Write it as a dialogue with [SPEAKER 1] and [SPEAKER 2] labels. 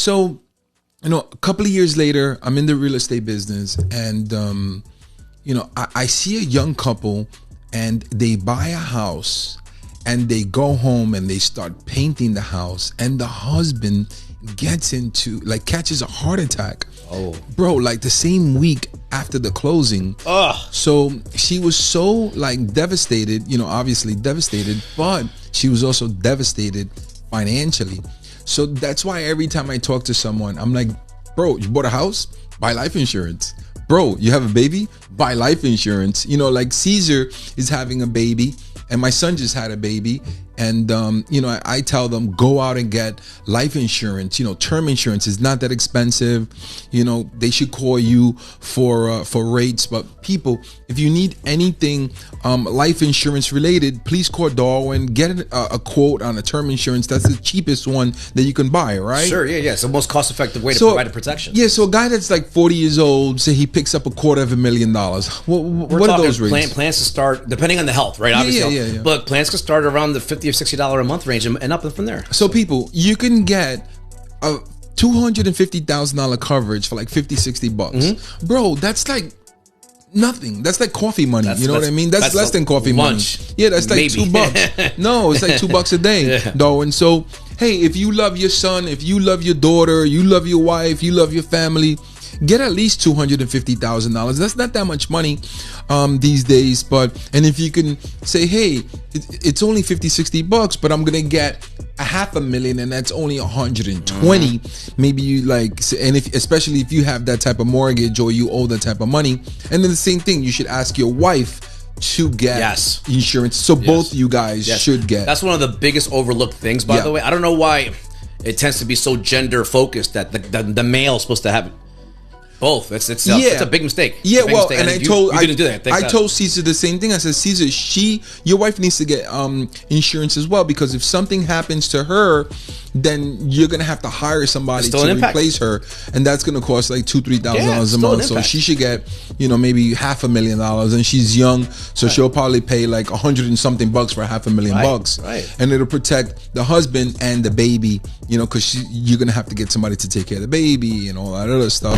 [SPEAKER 1] So, a couple of years later, I'm in the real estate business, and I see a young couple, and they buy a house, and they go home and they start painting the house, and the husband catches a heart attack.
[SPEAKER 2] Oh,
[SPEAKER 1] bro, like the same week after the closing. So she was so devastated, obviously devastated, but she was also devastated financially. So that's why every time I talk to someone, I'm like, bro, you bought a house? Buy life insurance. Bro, you have a baby? Buy life insurance. Like Caesar is having a baby, and my son just had a baby. And, I tell them, go out and get life insurance. Term insurance is not that expensive. They should call you for rates. But people, if you need anything life insurance related, please call Darwin. Get a quote on a term insurance. That's the cheapest one that you can buy, right?
[SPEAKER 2] Sure, yeah. It's the most cost-effective way to provide a protection.
[SPEAKER 1] Yeah, so a guy that's 40 years old, say he picks up $250,000. What are those rates?
[SPEAKER 2] Plans to start, depending on the health, right? Obviously,
[SPEAKER 1] yeah.
[SPEAKER 2] But plans can start around the $50 or $60 a month range and up and from there.
[SPEAKER 1] So people, you can get a $250,000 coverage for $50-$60. Bro, that's nothing. That's like coffee money. You know what I mean? That's less than coffee
[SPEAKER 2] lunch
[SPEAKER 1] money. Yeah, that's $2. No, it's $2 a day, though. And so, hey, if you love your son, if you love your daughter, you love your wife, you love your family, get at least $250,000. That's not that much money these days. And if you can say, hey, it's only $50-$60, but I'm gonna get $500,000, and that's only 120. Maybe you and especially if you have that type of mortgage or you owe that type of money. And then the same thing, you should ask your wife to get insurance. So both you guys should get.
[SPEAKER 2] That's one of the biggest overlooked things, by the way. I don't know why it tends to be so gender focused that the male is supposed to have both. It's a big mistake.
[SPEAKER 1] Yeah,
[SPEAKER 2] mistake.
[SPEAKER 1] And
[SPEAKER 2] you didn't do that.
[SPEAKER 1] I told Caesar the same thing. I said, Caesar, your wife needs to get insurance as well, because if something happens to her, then you're gonna have to hire somebody to replace her, and that's gonna cost $2,000-$3,000 a month. So she should get maybe $500,000, and she's young, so she'll probably pay $100 and something bucks for $500,000.
[SPEAKER 2] Right.
[SPEAKER 1] And it'll protect the husband and the baby, because you're gonna have to get somebody to take care of the baby and all that other stuff.